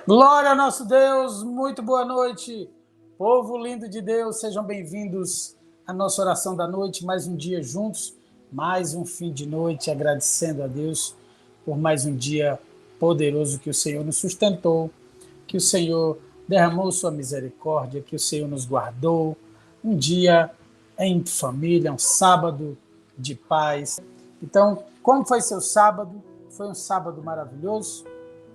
Glória ao nosso Deus, muito boa noite, povo lindo de Deus, sejam bem-vindos à nossa oração da noite, mais um dia juntos, mais um fim de noite, agradecendo a Deus por mais um dia poderoso que o Senhor nos sustentou, que o Senhor derramou sua misericórdia, que o Senhor nos guardou, um dia em família, um sábado de paz. Então, como foi seu sábado? Foi um sábado maravilhoso?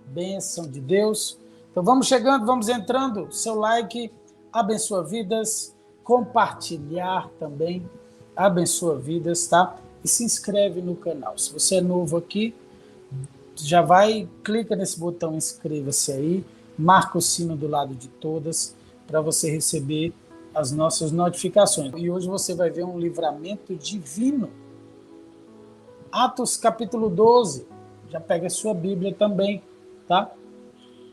Bênção de Deus. Então vamos chegando, vamos entrando. Seu like abençoa vidas, compartilhar também abençoa vidas, tá? E se inscreve no canal. Se você é novo aqui, já vai, clica nesse botão inscreva-se aí, marca o sino do lado de todas para você receber as nossas notificações. E hoje você vai ver um livramento divino. Atos capítulo 12. Já pega a sua Bíblia também, tá?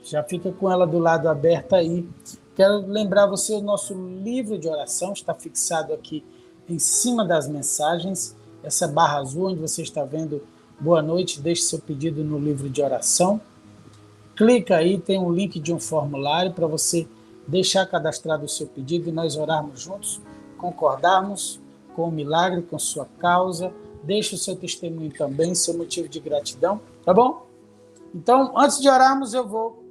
Já fica com ela do lado aberta aí. Quero lembrar você, o nosso livro de oração está fixado aqui em cima das mensagens, essa barra azul onde você está vendo boa noite, deixe seu pedido no livro de oração. Clica aí, tem um link de um formulário para você deixar cadastrado o seu pedido e nós orarmos juntos, concordarmos com o milagre, com sua causa. Deixe o seu testemunho também, seu motivo de gratidão, tá bom? Então, antes de orarmos, eu vou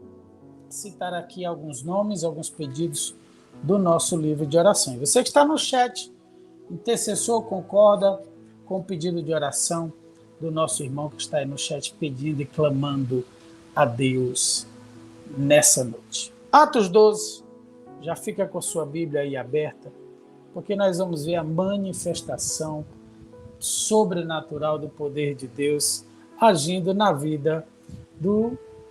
citar aqui alguns nomes, alguns pedidos do nosso livro de oração. E você que está no chat, intercessor, concorda com o pedido de oração do nosso irmão que está aí no chat pedindo e clamando a Deus nessa noite. Atos 12, já fica com a sua Bíblia aí aberta, porque nós vamos ver a manifestação sobrenatural do poder de Deus agindo na vida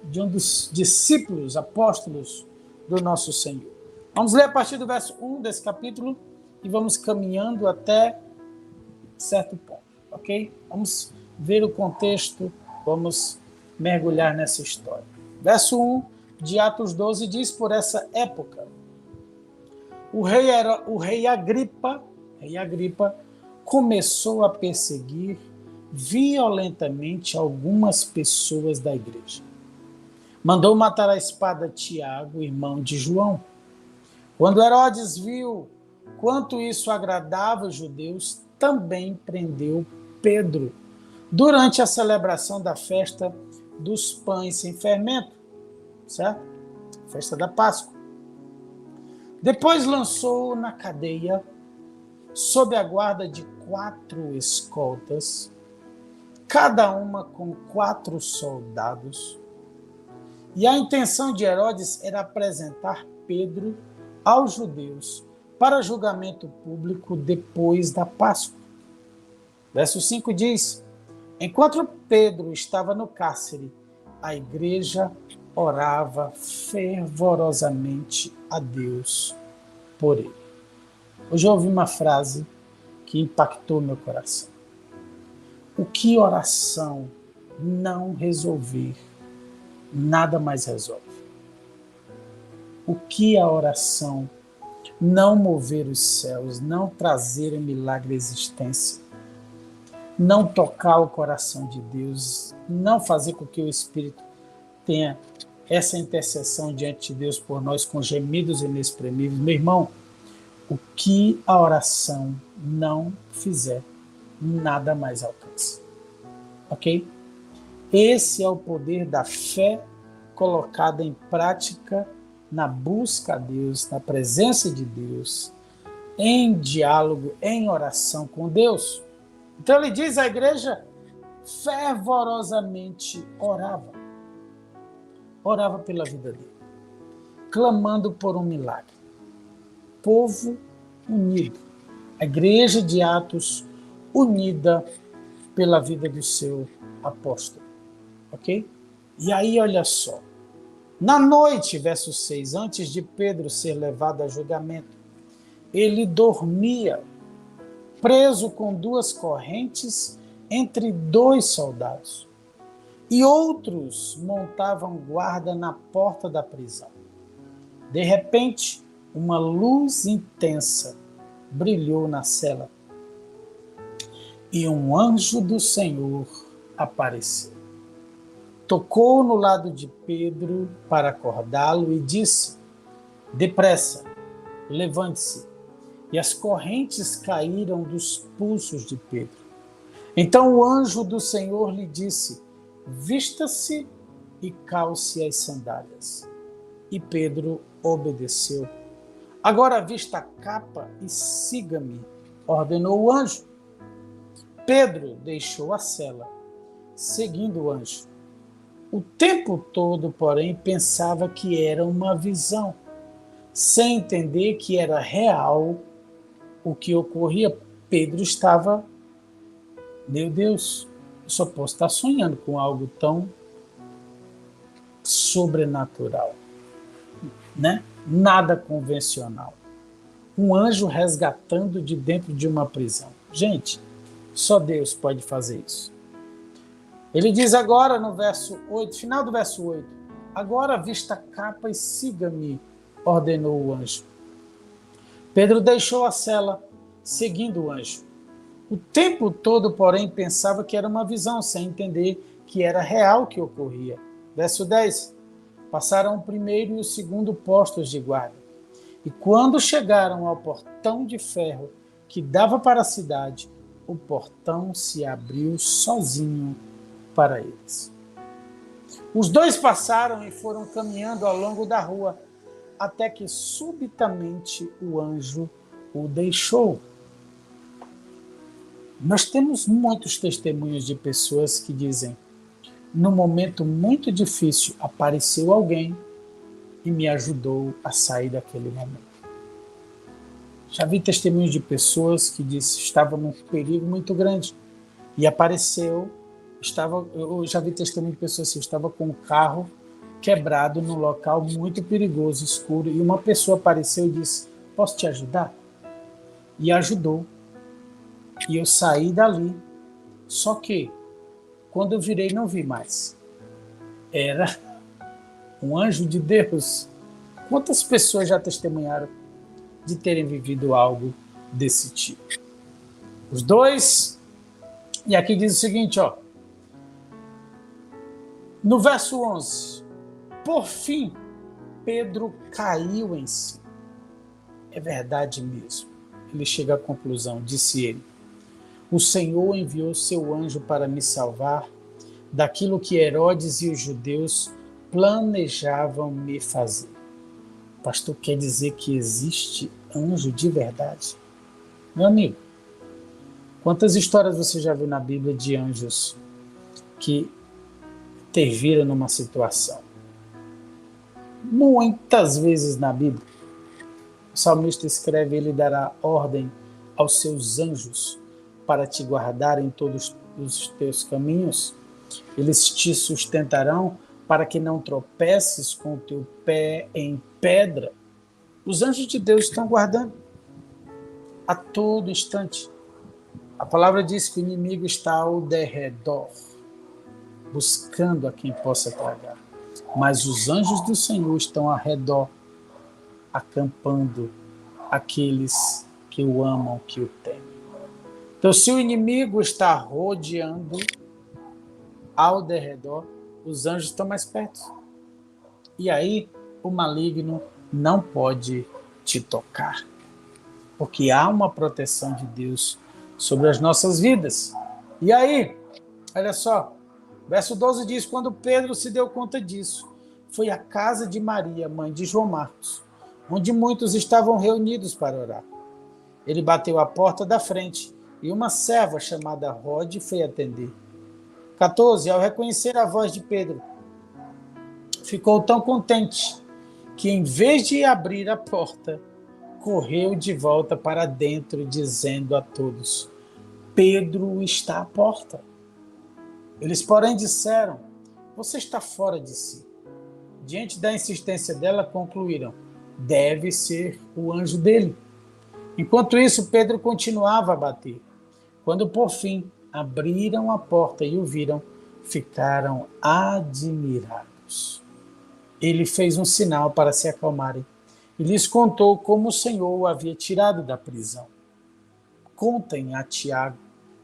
de um dos discípulos, apóstolos do nosso Senhor. Vamos ler a partir do verso 1 desse capítulo e vamos caminhando até certo ponto, ok? Vamos ver o contexto, vamos mergulhar nessa história. Verso 1 de Atos 12 diz: por essa época, o rei Agripa começou a perseguir violentamente algumas pessoas da igreja. Mandou matar à espada Tiago, irmão de João. Quando Herodes viu quanto isso agradava os judeus, também prendeu Pedro durante a celebração da festa dos pães sem fermento, certo? Festa da Páscoa. Depois lançou-o na cadeia, sob a guarda de 4 escoltas, cada uma com 4 soldados. E a intenção de Herodes era apresentar Pedro aos judeus para julgamento público depois da Páscoa. Verso 5 diz: enquanto Pedro estava no cárcere, a igreja orava fervorosamente a Deus por ele. Hoje eu ouvi uma frase que impactou meu coração. O que oração não resolver, nada mais resolve. O que a oração não mover os céus, não trazer um milagre à existência, não tocar o coração de Deus, não fazer com que o Espírito tenha essa intercessão diante de Deus por nós com gemidos inexprimíveis. Meu irmão, o que a oração não fizer, nada mais alcança. Ok? Esse é o poder da fé colocada em prática na busca a Deus, na presença de Deus, em diálogo, em oração com Deus. Então ele diz, a igreja fervorosamente orava pela vida dele, clamando por um milagre. Povo unido, a igreja de Atos unida pela vida do seu apóstolo, ok? E aí, olha só, na noite, verso 6, antes de Pedro ser levado a julgamento, ele dormia, preso com 2 correntes entre 2 soldados, e outros montavam guarda na porta da prisão. De repente, uma luz intensa brilhou na cela, e um anjo do Senhor apareceu. tocou no lado de Pedro para acordá-lo e disse: depressa, levante-se. E as correntes caíram dos pulsos de Pedro. Então o anjo do Senhor lhe disse: vista-se e calce as sandálias. E Pedro obedeceu. Agora vista a capa e siga-me, ordenou o anjo. Pedro deixou a cela, seguindo o anjo. O tempo todo, porém, pensava que era uma visão, sem entender que era real o que ocorria. Pedro estava, meu Deus, eu só posso estar sonhando com algo tão sobrenatural, né? Nada convencional. Um anjo resgatando de dentro de uma prisão. Gente, só Deus pode fazer isso. Ele diz agora no verso 8, final do verso 8, agora vista a capa e siga-me, ordenou o anjo. Pedro deixou a cela, seguindo o anjo. O tempo todo, porém, pensava que era uma visão, sem entender que era real o que ocorria. Verso 10, passaram o primeiro e o segundo postos de guarda. E quando chegaram ao portão de ferro que dava para a cidade, o portão se abriu sozinho para eles. Os dois passaram e foram caminhando ao longo da rua, até que subitamente o anjo o deixou. Nós temos muitos testemunhos de pessoas que dizem: num momento muito difícil apareceu alguém e me ajudou a sair daquele momento. Já vi testemunhos de pessoas que dizem que estavam num perigo muito grande e apareceu. Eu já vi testemunho de pessoas assim: eu estava com o carro quebrado num local muito perigoso, escuro, e uma pessoa apareceu e disse: posso te ajudar? E ajudou. E eu saí dali. Só que, quando eu virei, não vi mais. Era um anjo de Deus. Quantas pessoas já testemunharam de terem vivido algo desse tipo? Os dois. E aqui diz o seguinte, ó. No verso 11, por fim, Pedro caiu em si. É verdade mesmo. Ele chega à conclusão, disse ele: o Senhor enviou seu anjo para me salvar daquilo que Herodes e os judeus planejavam me fazer. O pastor quer dizer que existe anjo de verdade? Meu amigo, quantas histórias você já viu na Bíblia de anjos que interviram numa situação? Muitas vezes na Bíblia, o salmista escreve: ele dará ordem aos seus anjos para te guardar em todos os teus caminhos. Eles te sustentarão para que não tropeces com o teu pé em pedra. Os anjos de Deus estão guardando a todo instante. A palavra diz que o inimigo está ao derredor, buscando a quem possa tragar. Mas os anjos do Senhor estão ao redor, acampando aqueles que o amam, que o temem. Então, se o inimigo está rodeando ao derredor, os anjos estão mais perto. E aí, o maligno não pode te tocar, porque há uma proteção de Deus sobre as nossas vidas. E aí, olha só, verso 12 diz: quando Pedro se deu conta disso, foi à casa de Maria, mãe de João Marcos, onde muitos estavam reunidos para orar. Ele bateu à porta da frente e uma serva chamada Rode foi atender. 14. Ao reconhecer a voz de Pedro, ficou tão contente que, em vez de abrir a porta, correu de volta para dentro, dizendo a todos: Pedro está à porta. Eles, porém, disseram: você está fora de si. Diante da insistência dela, concluíram: deve ser o anjo dele. Enquanto isso, Pedro continuava a bater. Quando, por fim, abriram a porta e o viram, ficaram admirados. Ele fez um sinal para se acalmarem e lhes contou como o Senhor o havia tirado da prisão. Contem a Tiago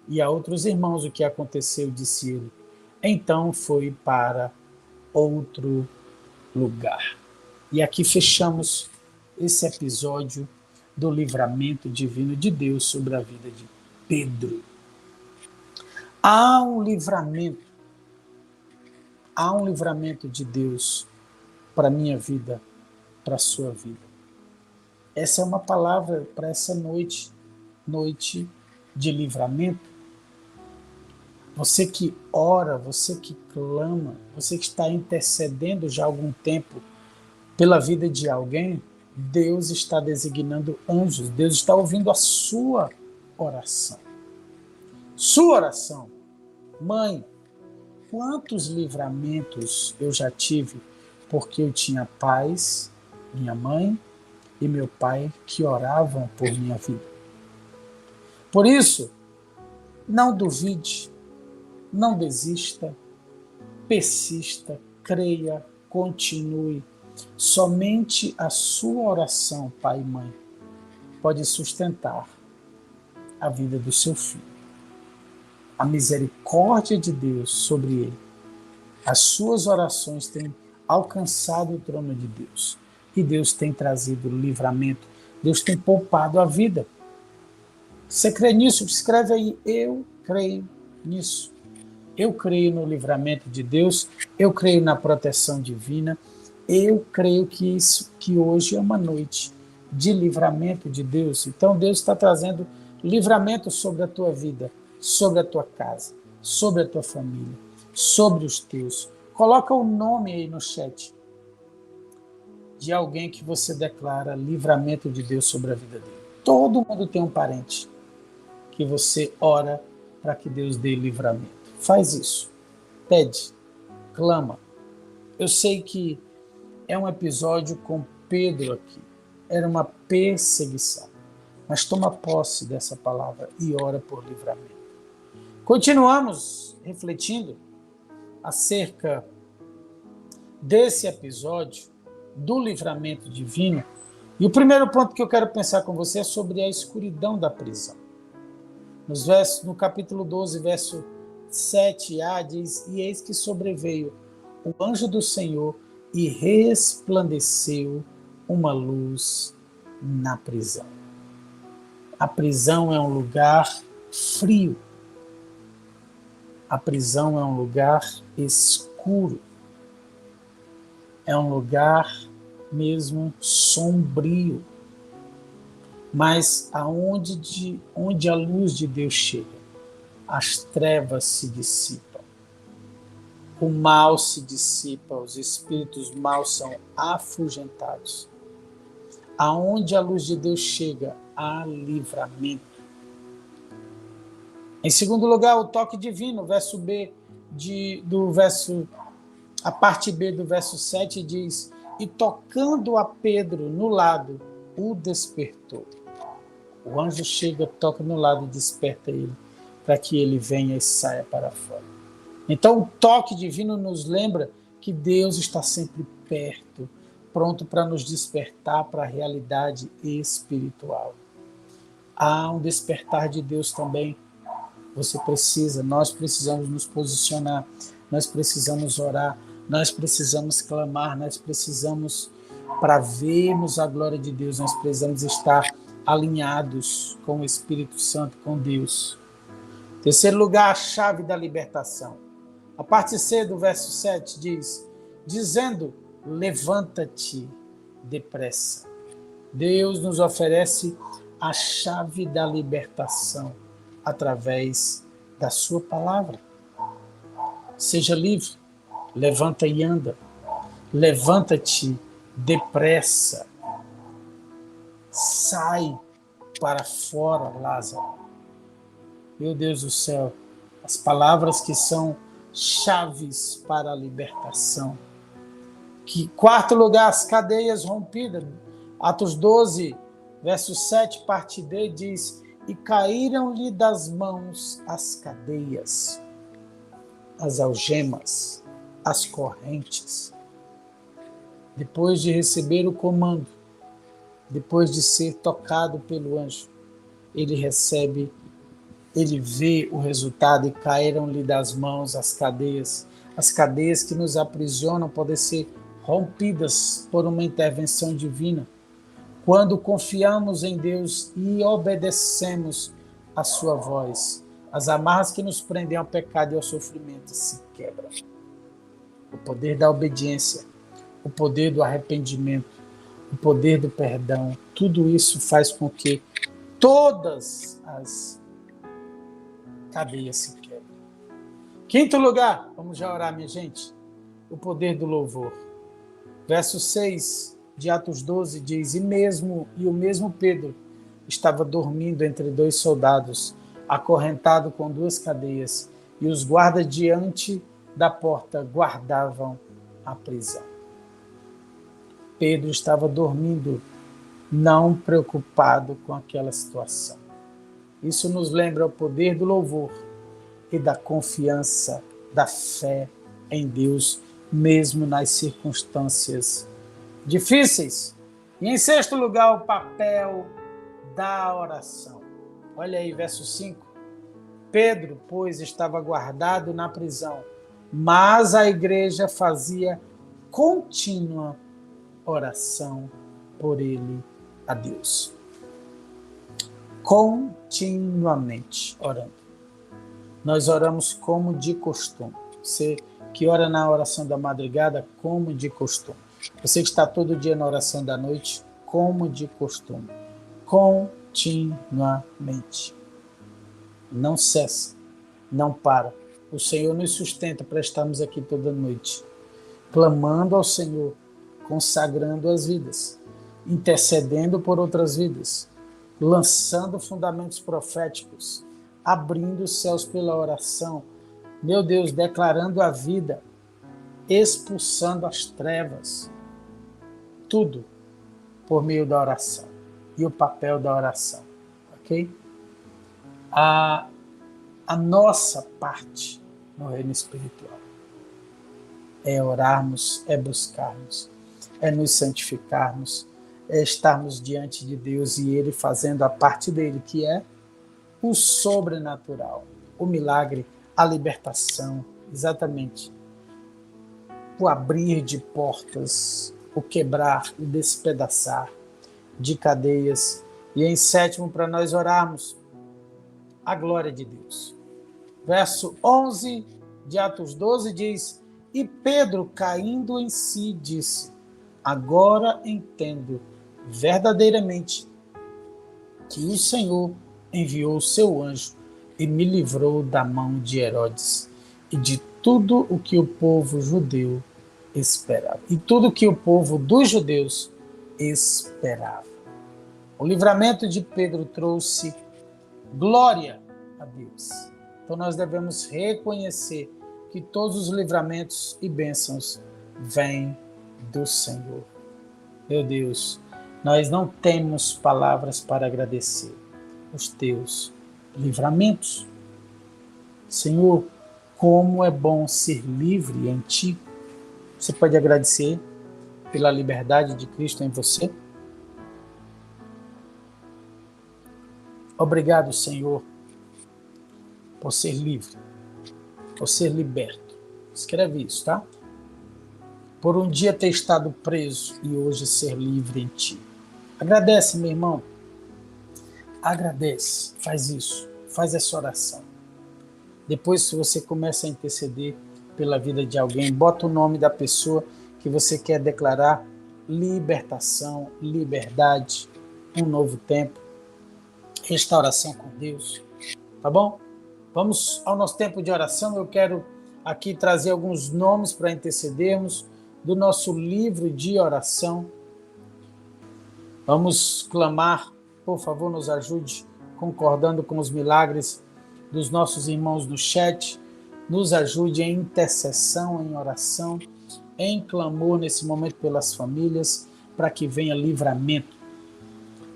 e a outros irmãos o que aconteceu, disse ele. Então foi para outro lugar. E aqui fechamos esse episódio do livramento divino de Deus sobre a vida de Pedro. Há um livramento de Deus para a minha vida, para a sua vida. Essa é uma palavra para essa noite de livramento. Você que ora, você que clama, você que está intercedendo já há algum tempo pela vida de alguém, Deus está designando anjos, Deus está ouvindo a sua oração. Sua oração. Mãe, quantos livramentos eu já tive porque eu tinha pais, minha mãe e meu pai que oravam por minha vida. Por isso, não duvide, não desista, persista, creia, continue. Somente a sua oração, pai e mãe, pode sustentar a vida do seu filho. A misericórdia de Deus sobre ele. As suas orações têm alcançado o trono de Deus. E Deus tem trazido livramento. Deus tem poupado a vida. Você crê nisso? Escreve aí, eu creio nisso. Eu creio no livramento de Deus, eu creio na proteção divina, eu creio que hoje é uma noite de livramento de Deus. Então Deus está trazendo livramento sobre a tua vida, sobre a tua casa, sobre a tua família, sobre os teus. Coloca o nome aí no chat de alguém que você declara livramento de Deus sobre a vida dele. Todo mundo tem um parente que você ora para que Deus dê livramento. Faz isso. Pede. Clama. Eu sei que é um episódio com Pedro aqui. Era uma perseguição. Mas toma posse dessa palavra e ora por livramento. Continuamos refletindo acerca desse episódio do livramento divino. E o primeiro ponto que eu quero pensar com você é sobre a escuridão da prisão. No capítulo 12, verso 7a, diz: E eis que sobreveio o anjo do Senhor e resplandeceu uma luz na prisão. A prisão é um lugar frio. A prisão é um lugar escuro. É um lugar mesmo sombrio. Mas onde a luz de Deus chega, as trevas se dissipam. O mal se dissipa, os espíritos maus são afugentados. Aonde a luz de Deus chega, há livramento. Em segundo lugar, o toque divino, verso B a parte B do verso 7 diz: E tocando a Pedro no lado, o despertou. O anjo chega, toca no lado e desperta ele, para que ele venha e saia para fora. Então, o toque divino nos lembra que Deus está sempre perto, pronto para nos despertar para a realidade espiritual. Há um despertar de Deus também. Nós precisamos nos posicionar, nós precisamos orar, nós precisamos clamar, nós precisamos, para vermos a glória de Deus, nós precisamos estar alinhados com o Espírito Santo, com Deus. Terceiro lugar, a chave da libertação. A parte C do verso 7 diz: dizendo, levanta-te depressa. Deus nos oferece a chave da libertação através da sua palavra. Seja livre, levanta e anda. Levanta-te depressa. Sai para fora, Lázaro. Meu Deus do céu, as palavras que são chaves para a libertação. Quarto lugar, as cadeias rompidas. Atos 12, verso 7, parte D, diz: E caíram-lhe das mãos as cadeias, as algemas, as correntes. Depois de receber o comando, depois de ser tocado pelo anjo, ele vê o resultado e caíram-lhe das mãos as cadeias, As cadeias que nos aprisionam podem ser rompidas por uma intervenção divina, quando confiamos em Deus e obedecemos a sua voz. As amarras que nos prendem ao pecado e ao sofrimento se quebram. O poder da obediência, o poder do arrependimento, o poder do perdão, tudo isso faz com que todas as cadeias se quebrem. Quinto lugar, vamos já orar, minha gente, o poder do louvor. Verso 6 de Atos 12 diz, e o mesmo Pedro estava dormindo entre dois soldados, acorrentado com duas cadeias, e os guardas diante da porta guardavam a prisão. Pedro estava dormindo, não preocupado com aquela situação. Isso nos lembra o poder do louvor e da confiança, da fé em Deus, mesmo nas circunstâncias difíceis. E em sexto lugar, o papel da oração. Olha aí, verso 5. Pedro, pois, estava guardado na prisão, mas a igreja fazia contínua oração por ele a Deus. Continuamente orando. Nós oramos como de costume. Você que ora na oração da madrugada, como de costume. Você que está todo dia na oração da noite, como de costume. Continuamente. Não cessa, não para. O Senhor nos sustenta para estarmos aqui toda noite, clamando ao Senhor, consagrando as vidas, intercedendo por outras vidas, lançando fundamentos proféticos, abrindo os céus pela oração, meu Deus, declarando a vida, expulsando as trevas, tudo por meio da oração e o papel da oração, ok? A nossa parte no reino espiritual é orarmos, é buscarmos, é nos santificarmos, é estarmos diante de Deus e Ele fazendo a parte dele, que é o sobrenatural, o milagre, a libertação, exatamente. O abrir de portas, o quebrar, o despedaçar de cadeias. E em sétimo, para nós orarmos, a glória de Deus. Verso 11 de Atos 12 diz, e Pedro, caindo em si, disse, agora entendo verdadeiramente que o Senhor enviou o seu anjo e me livrou da mão de Herodes e de tudo o que o povo judeu esperava. E tudo o que o povo dos judeus esperava. O livramento de Pedro trouxe glória a Deus. Então nós devemos reconhecer que todos os livramentos e bênçãos vêm do Senhor. Meu Deus, nós não temos palavras para agradecer os teus livramentos. Senhor, como é bom ser livre em Ti. Você pode agradecer pela liberdade de Cristo em você? Obrigado, Senhor, por ser livre, por ser liberto. Escreve isso, tá? Por um dia ter estado preso e hoje ser livre em Ti. Agradece, meu irmão. Agradece. Faz isso. Faz essa oração. Depois, se você começa a interceder pela vida de alguém, bota o nome da pessoa que você quer declarar libertação, liberdade, um novo tempo, restauração com Deus. Tá bom? Vamos ao nosso tempo de oração. Eu quero aqui trazer alguns nomes para intercedermos do nosso livro de oração. Vamos clamar, por favor, nos ajude, concordando com os milagres dos nossos irmãos no chat. Nos ajude em intercessão, em oração, em clamor nesse momento pelas famílias, para que venha livramento.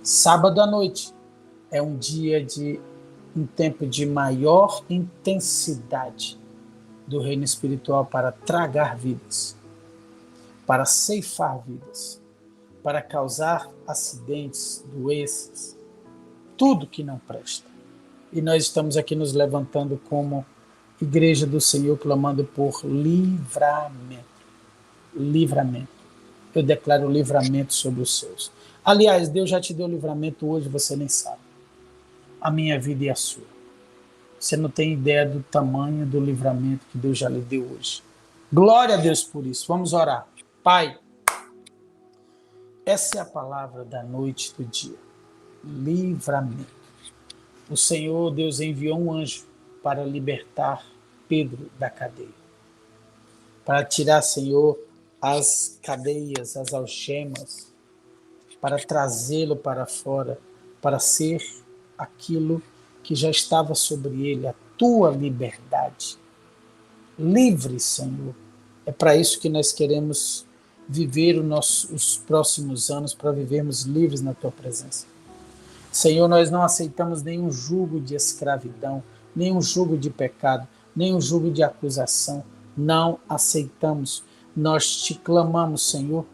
Sábado à noite é um dia de um tempo de maior intensidade do reino espiritual para tragar vidas, para ceifar vidas, para causar acidentes, doenças, tudo que não presta. E nós estamos aqui nos levantando como Igreja do Senhor clamando por livramento. Livramento. Eu declaro livramento sobre os seus. Aliás, Deus já te deu livramento hoje, você nem sabe. A minha vida e a sua. Você não tem ideia do tamanho do livramento que Deus já lhe deu hoje. Glória a Deus por isso. Vamos orar. Pai, essa é a palavra da noite do dia. Livramento. O Senhor, Deus, enviou um anjo para libertar Pedro da cadeia. Para tirar, Senhor, as cadeias, as algemas, para trazê-lo para fora, para ser aquilo que já estava sobre ele, a tua liberdade. Livre, Senhor. É para isso que nós queremos viver os próximos anos, para vivermos livres na tua presença. Senhor, nós não aceitamos nenhum jugo de escravidão, nenhum jugo de pecado, nenhum jugo de acusação. Não aceitamos. Nós te clamamos, Senhor,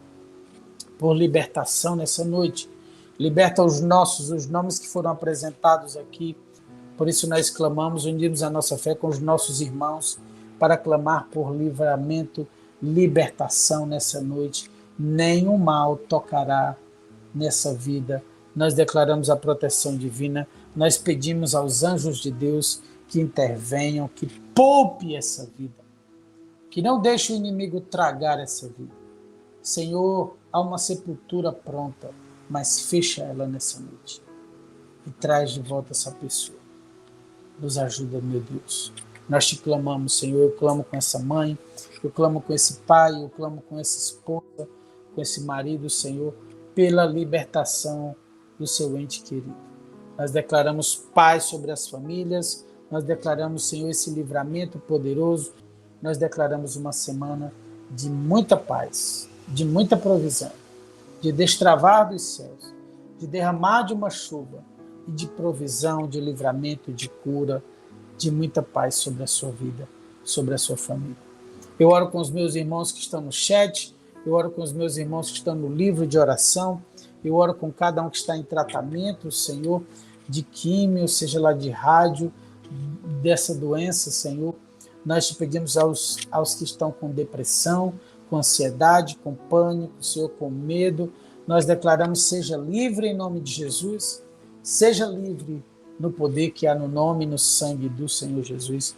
por libertação nessa noite. Liberta os nomes que foram apresentados aqui. Por isso nós clamamos, unimos a nossa fé com os nossos irmãos para clamar por livramento, libertação nessa noite. Nenhum mal tocará nessa vida. Nós declaramos a proteção divina. Nós pedimos aos anjos de Deus que intervenham, que poupe essa vida. Que não deixe o inimigo tragar essa vida. Senhor, há uma sepultura pronta, mas fecha ela nessa noite. E traz de volta essa pessoa. Nos ajuda, meu Deus. Nós te clamamos, Senhor. Eu clamo com essa mãe, eu clamo com esse pai, eu clamo com essa esposa, com esse marido, Senhor, pela libertação do seu ente querido. Nós declaramos paz sobre as famílias, nós declaramos, Senhor, esse livramento poderoso, nós declaramos uma semana de muita paz, de muita provisão, de destravar dos céus, de derramar de uma chuva, e de provisão, de livramento, de cura, de muita paz sobre a sua vida, sobre a sua família. Eu oro com os meus irmãos que estão no chat, eu oro com os meus irmãos que estão no livro de oração, eu oro com cada um que está em tratamento, Senhor, de químio, seja lá de rádio, dessa doença, Senhor. Nós te pedimos aos que estão com depressão, com ansiedade, com pânico, Senhor, com medo. Nós declaramos, seja livre em nome de Jesus, seja livre no poder que há no nome e no sangue do Senhor Jesus,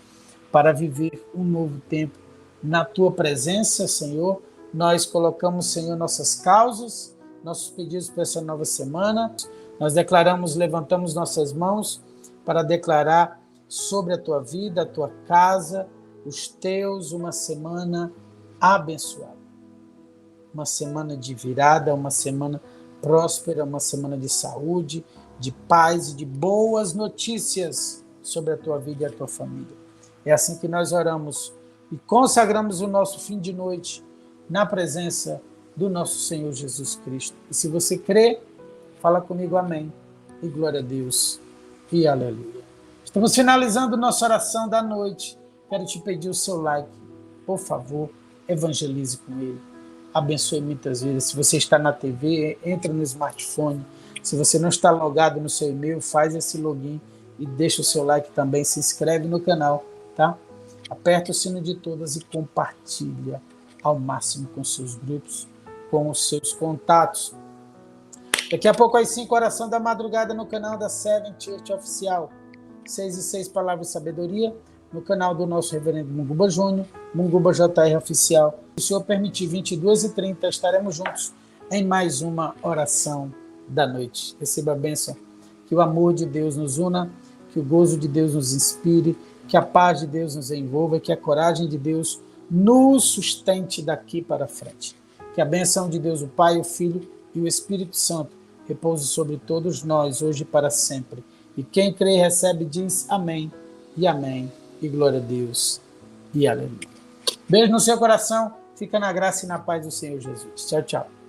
para viver um novo tempo na tua presença, Senhor. Nós colocamos, Senhor, nossas causas, nossos pedidos para essa nova semana. Nós declaramos, levantamos nossas mãos para declarar sobre a tua vida, a tua casa, os teus, uma semana abençoada. Uma semana de virada, uma semana próspera, uma semana de saúde, de paz e de boas notícias sobre a tua vida e a tua família. É assim que nós oramos e consagramos o nosso fim de noite na presença do nosso Senhor Jesus Cristo. E se você crê, fala comigo amém. E glória a Deus. E aleluia. Estamos finalizando nossa oração da noite. Quero te pedir o seu like. Por favor, evangelize com ele. Abençoe muitas vidas. Se você está na TV, entra no smartphone. Se você não está logado no seu e-mail, faz esse login e deixa o seu like também. Se inscreve no canal, tá? Aperta o sino de todas e compartilha ao máximo com seus grupos, com os seus contatos. Daqui a pouco, às 5 oração da madrugada, no canal da Seven Church Oficial. 6 e 6 Palavra e Sabedoria, no canal do nosso reverendo Munguba Júnior, Munguba JR Oficial. Se o Senhor permitir, 22h30, estaremos juntos em mais uma oração da noite. Receba a bênção. Que o amor de Deus nos una, que o gozo de Deus nos inspire, que a paz de Deus nos envolva, que a coragem de Deus nos sustente daqui para frente. Que a bênção de Deus, o Pai, o Filho e o Espírito Santo repouse sobre todos nós, hoje e para sempre. E quem crê e recebe diz amém e amém. E glória a Deus e aleluia. Beijo no seu coração. Fica na graça e na paz do Senhor Jesus. Tchau, tchau.